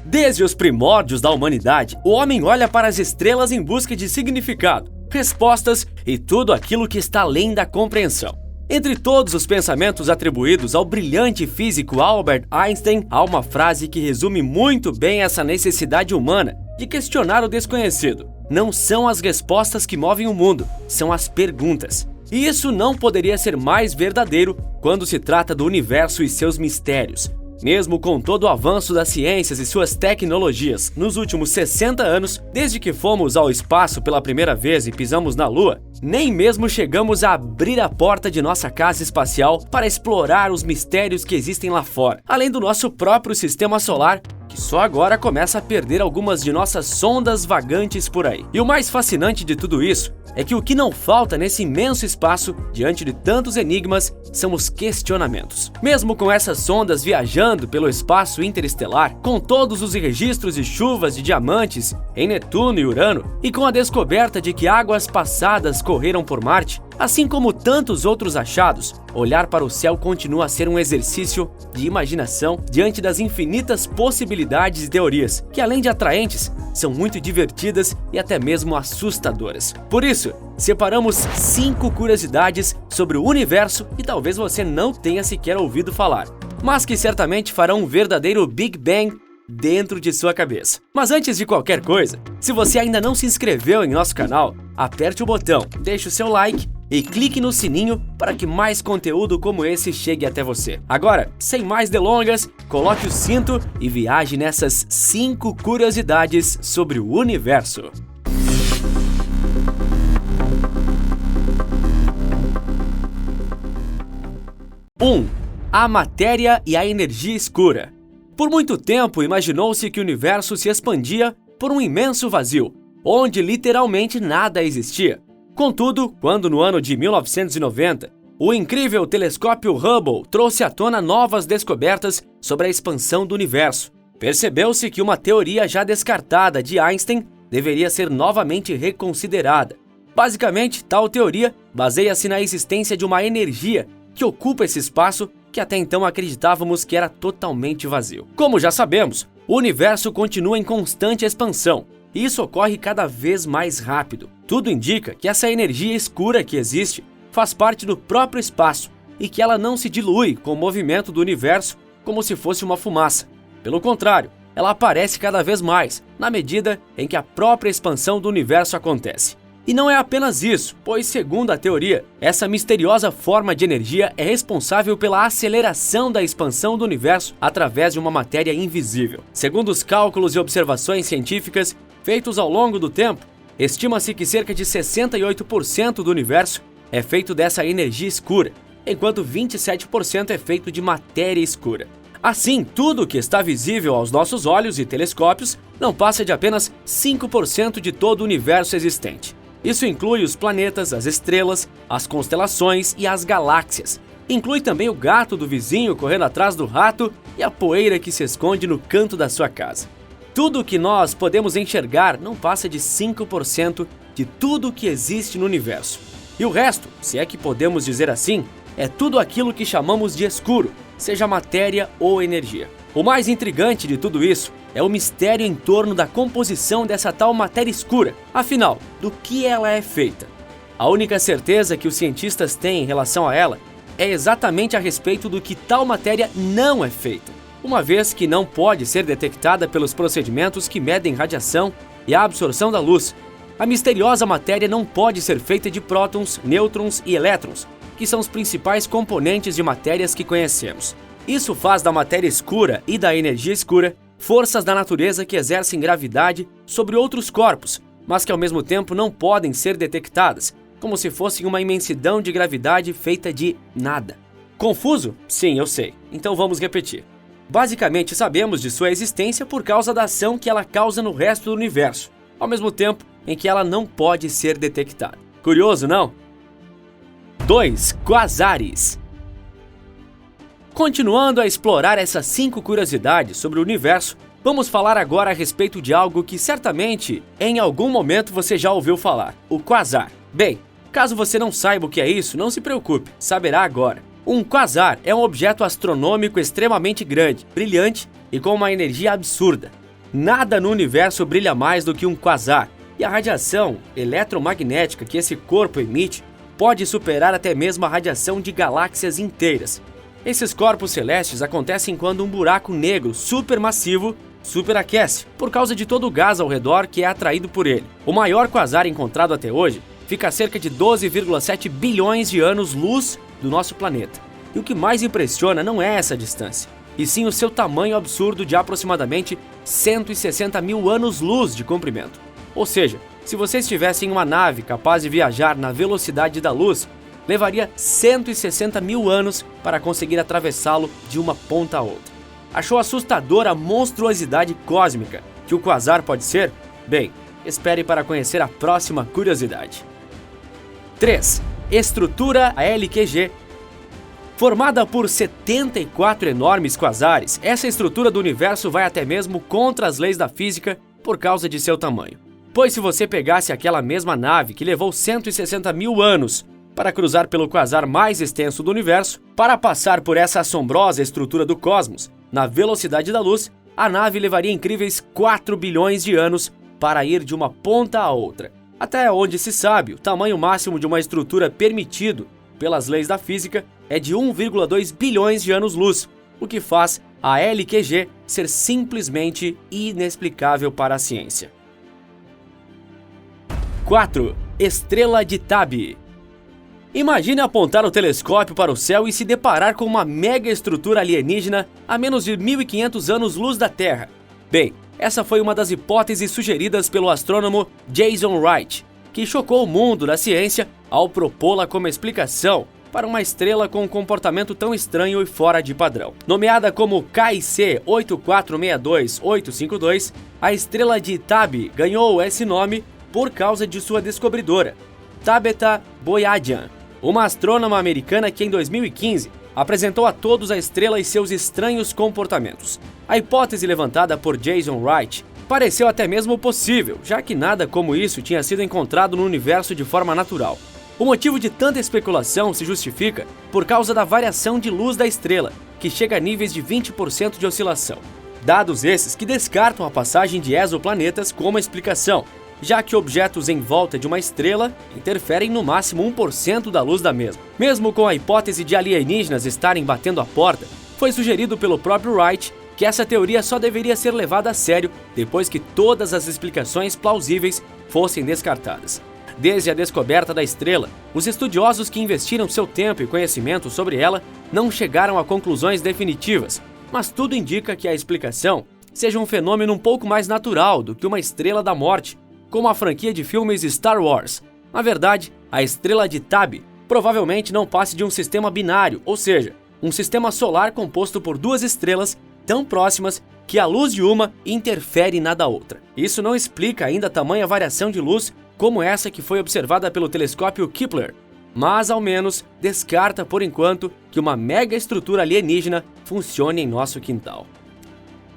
Desde os primórdios da humanidade, o homem olha para as estrelas em busca de significado, respostas e tudo aquilo que está além da compreensão. Entre todos os pensamentos atribuídos ao brilhante físico Albert Einstein, há uma frase que resume muito bem essa necessidade humana de questionar o desconhecido. Não são as respostas que movem o mundo, são as perguntas. E isso não poderia ser mais verdadeiro quando se trata do universo e seus mistérios. Mesmo com todo o avanço das ciências e suas tecnologias nos últimos 60 anos, desde que fomos ao espaço pela primeira vez e pisamos na Lua, nem mesmo chegamos a abrir a porta de nossa casa espacial para explorar os mistérios que existem lá fora, além do nosso próprio sistema solar, que só agora começa a perder algumas de nossas sondas vagantes por aí. E o mais fascinante de tudo isso é que o que não falta nesse imenso espaço, diante de tantos enigmas, são os questionamentos. Mesmo com essas sondas viajando pelo espaço interestelar, com todos os registros de chuvas de diamantes em Netuno e Urano, e com a descoberta de que águas passadas correram por Marte, assim como tantos outros achados, olhar para o céu continua a ser um exercício de imaginação diante das infinitas possibilidades e teorias, que além de atraentes, são muito divertidas e até mesmo assustadoras. Por isso, separamos 5 curiosidades sobre o universo que talvez você não tenha sequer ouvido falar, mas que certamente farão um verdadeiro Big Bang dentro de sua cabeça. Mas antes de qualquer coisa, se você ainda não se inscreveu em nosso canal, aperte o botão, deixe o seu like e clique no sininho para que mais conteúdo como esse chegue até você. Agora, sem mais delongas, coloque o cinto e viaje nessas 5 curiosidades sobre o universo. 1. A matéria e a energia escura. Por muito tempo, imaginou-se que o universo se expandia por um imenso vazio, onde literalmente nada existia. Contudo, quando no ano de 1990, o incrível telescópio Hubble trouxe à tona novas descobertas sobre a expansão do universo, percebeu-se que uma teoria já descartada de Einstein deveria ser novamente reconsiderada. Basicamente, tal teoria baseia-se na existência de uma energia que ocupa esse espaço que até então acreditávamos que era totalmente vazio. Como já sabemos, o universo continua em constante expansão, e isso ocorre cada vez mais rápido. Tudo indica que essa energia escura que existe faz parte do próprio espaço e que ela não se dilui com o movimento do universo como se fosse uma fumaça. Pelo contrário, ela aparece cada vez mais, na medida em que a própria expansão do universo acontece. E não é apenas isso, pois, segundo a teoria, essa misteriosa forma de energia é responsável pela aceleração da expansão do universo através de uma matéria invisível. Segundo os cálculos e observações científicas feitos ao longo do tempo, estima-se que cerca de 68% do universo é feito dessa energia escura, enquanto 27% é feito de matéria escura. Assim, tudo que está visível aos nossos olhos e telescópios não passa de apenas 5% de todo o universo existente. Isso inclui os planetas, as estrelas, as constelações e as galáxias. Inclui também o gato do vizinho correndo atrás do rato e a poeira que se esconde no canto da sua casa. Tudo o que nós podemos enxergar não passa de 5% de tudo o que existe no universo. E o resto, se é que podemos dizer assim, é tudo aquilo que chamamos de escuro, seja matéria ou energia. O mais intrigante de tudo isso é o mistério em torno da composição dessa tal matéria escura. Afinal, do que ela é feita? A única certeza que os cientistas têm em relação a ela é exatamente a respeito do que tal matéria não é feita, uma vez que não pode ser detectada pelos procedimentos que medem radiação e a absorção da luz. A misteriosa matéria não pode ser feita de prótons, nêutrons e elétrons, que são os principais componentes de matérias que conhecemos. Isso faz da matéria escura e da energia escura forças da natureza que exercem gravidade sobre outros corpos, mas que ao mesmo tempo não podem ser detectadas, como se fossem uma imensidão de gravidade feita de nada. Confuso? Sim, eu sei. Então vamos repetir. Basicamente sabemos de sua existência por causa da ação que ela causa no resto do universo, ao mesmo tempo em que ela não pode ser detectada. Curioso, não? 2. Quasares. Continuando a explorar essas 5 curiosidades sobre o universo, vamos falar agora a respeito de algo que certamente em algum momento você já ouviu falar: o quasar. Bem, caso você não saiba o que é isso, não se preocupe, saberá agora. Um quasar é um objeto astronômico extremamente grande, brilhante e com uma energia absurda. Nada no universo brilha mais do que um quasar, e a radiação eletromagnética que esse corpo emite pode superar até mesmo a radiação de galáxias inteiras. Esses corpos celestes acontecem quando um buraco negro supermassivo superaquece, por causa de todo o gás ao redor que é atraído por ele. O maior quasar encontrado até hoje fica a cerca de 12,7 bilhões de anos-luz do nosso planeta. E o que mais impressiona não é essa distância, e sim o seu tamanho absurdo de aproximadamente 160 mil anos-luz de comprimento. Ou seja, se você estivesse em uma nave capaz de viajar na velocidade da luz, levaria 160 mil anos para conseguir atravessá-lo de uma ponta a outra. Achou assustadora a monstruosidade cósmica que o quasar pode ser? Bem, espere para conhecer a próxima curiosidade. 3. Estrutura LQG. Formada por 74 enormes quasares, essa estrutura do universo vai até mesmo contra as leis da física por causa de seu tamanho. Pois se você pegasse aquela mesma nave que levou 160 mil anos para cruzar pelo quasar mais extenso do universo, para passar por essa assombrosa estrutura do cosmos, na velocidade da luz, a nave levaria incríveis 4 bilhões de anos para ir de uma ponta a outra. Até onde se sabe, o tamanho máximo de uma estrutura permitido pelas leis da física é de 1,2 bilhões de anos-luz, o que faz a LQG ser simplesmente inexplicável para a ciência. 4. Estrela de Tabby. Imagine apontar o telescópio para o céu e se deparar com uma mega estrutura alienígena a menos de 1.500 anos-luz da Terra. Bem, essa foi uma das hipóteses sugeridas pelo astrônomo Jason Wright, que chocou o mundo da ciência ao propô-la como explicação para uma estrela com um comportamento tão estranho e fora de padrão. Nomeada como KIC 8462852, a estrela de Tabby ganhou esse nome por causa de sua descobridora, Tabitha Boyadjian, uma astrônoma americana que em 2015 apresentou a todos a estrela e seus estranhos comportamentos. A hipótese levantada por Jason Wright pareceu até mesmo possível, já que nada como isso tinha sido encontrado no universo de forma natural. O motivo de tanta especulação se justifica por causa da variação de luz da estrela, que chega a níveis de 20% de oscilação. Dados esses que descartam a passagem de exoplanetas como explicação, já que objetos em volta de uma estrela interferem no máximo 1% da luz da mesma. Mesmo com a hipótese de alienígenas estarem batendo a porta, foi sugerido pelo próprio Wright que essa teoria só deveria ser levada a sério depois que todas as explicações plausíveis fossem descartadas. Desde a descoberta da estrela, os estudiosos que investiram seu tempo e conhecimento sobre ela não chegaram a conclusões definitivas, mas tudo indica que a explicação seja um fenômeno um pouco mais natural do que uma estrela da morte, como a franquia de filmes Star Wars. Na verdade, a estrela de Tabby provavelmente não passe de um sistema binário, ou seja, um sistema solar composto por duas estrelas tão próximas que a luz de uma interfere na da outra. Isso não explica ainda a tamanha variação de luz como essa que foi observada pelo telescópio Kepler, mas ao menos descarta por enquanto que uma mega estrutura alienígena funcione em nosso quintal.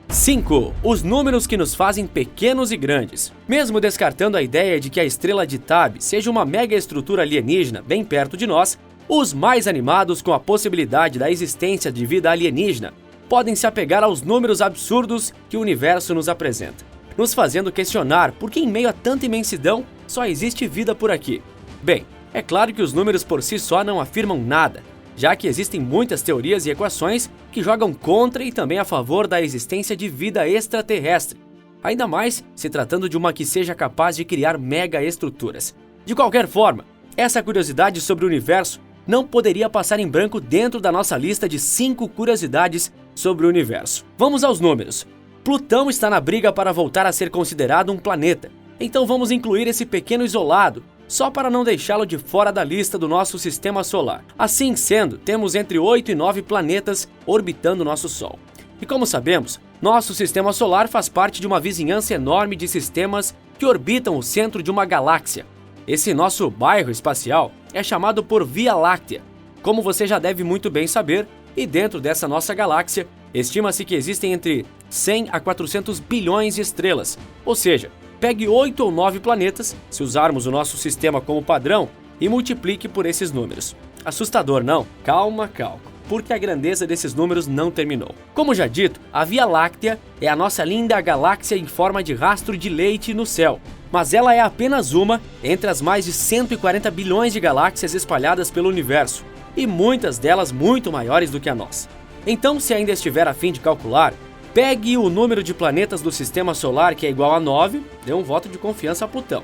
5. Os números que nos fazem pequenos e grandes. Mesmo descartando a ideia de que a estrela de Tabby seja uma mega estrutura alienígena bem perto de nós, os mais animados com a possibilidade da existência de vida alienígena podem se apegar aos números absurdos que o universo nos apresenta, nos fazendo questionar por que em meio a tanta imensidão só existe vida por aqui. Bem, é claro que os números por si só não afirmam nada, já que existem muitas teorias e equações que jogam contra e também a favor da existência de vida extraterrestre, ainda mais se tratando de uma que seja capaz de criar mega estruturas. De qualquer forma, essa curiosidade sobre o universo não poderia passar em branco dentro da nossa lista de 5 curiosidades sobre o universo. Vamos aos números. Plutão está na briga para voltar a ser considerado um planeta, então vamos incluir esse pequeno isolado, só para não deixá-lo de fora da lista do nosso sistema solar. Assim sendo, temos entre 8 e 9 planetas orbitando nosso Sol. E como sabemos, nosso sistema solar faz parte de uma vizinhança enorme de sistemas que orbitam o centro de uma galáxia. Esse nosso bairro espacial é chamado por Via Láctea, como você já deve muito bem saber, e dentro dessa nossa galáxia, estima-se que existem entre 100 a 400 bilhões de estrelas, ou seja, pegue 8 ou 9 planetas, se usarmos o nosso sistema como padrão, e multiplique por esses números. Assustador, não? Calma, calma. porque a grandeza desses números não terminou. Como já dito, a Via Láctea é a nossa linda galáxia em forma de rastro de leite no céu, mas ela é apenas uma entre as mais de 140 bilhões de galáxias espalhadas pelo universo, e muitas delas muito maiores do que a nossa. Então, se ainda estiver a fim de calcular, pegue o número de planetas do Sistema Solar, que é igual a 9, dê um voto de confiança a Plutão.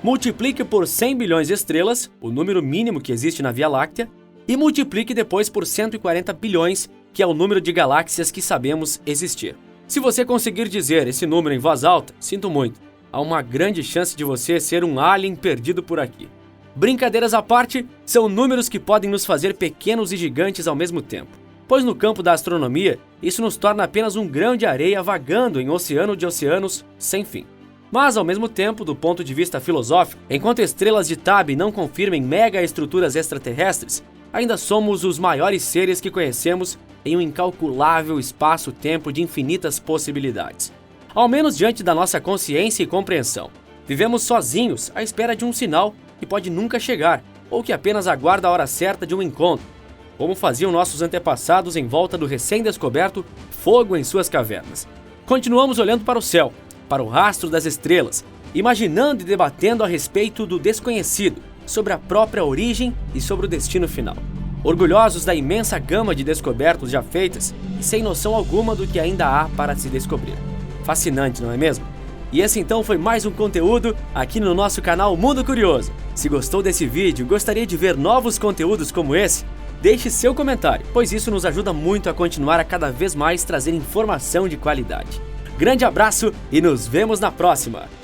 Multiplique por 100 bilhões de estrelas, o número mínimo que existe na Via Láctea, e multiplique depois por 140 bilhões, que é o número de galáxias que sabemos existir. Se você conseguir dizer esse número em voz alta, sinto muito, há uma grande chance de você ser um alien perdido por aqui. Brincadeiras à parte, são números que podem nos fazer pequenos e gigantes ao mesmo tempo, pois no campo da astronomia, isso nos torna apenas um grão de areia vagando em oceano de oceanos sem fim. Mas, ao mesmo tempo, do ponto de vista filosófico, enquanto estrelas de Tab não confirmem megaestruturas extraterrestres, ainda somos os maiores seres que conhecemos em um incalculável espaço-tempo de infinitas possibilidades. Ao menos diante da nossa consciência e compreensão. Vivemos sozinhos à espera de um sinal que pode nunca chegar, ou que apenas aguarda a hora certa de um encontro, como faziam nossos antepassados em volta do recém-descoberto fogo em suas cavernas. Continuamos olhando para o céu, para o rastro das estrelas, imaginando e debatendo a respeito do desconhecido, sobre a própria origem e sobre o destino final. Orgulhosos da imensa gama de descobertas já feitas e sem noção alguma do que ainda há para se descobrir. Fascinante, não é mesmo? E esse então foi mais um conteúdo aqui no nosso canal Mundo Curioso. Se gostou desse vídeo e gostaria de ver novos conteúdos como esse, deixe seu comentário, pois isso nos ajuda muito a continuar a cada vez mais trazer informação de qualidade. Grande abraço e nos vemos na próxima!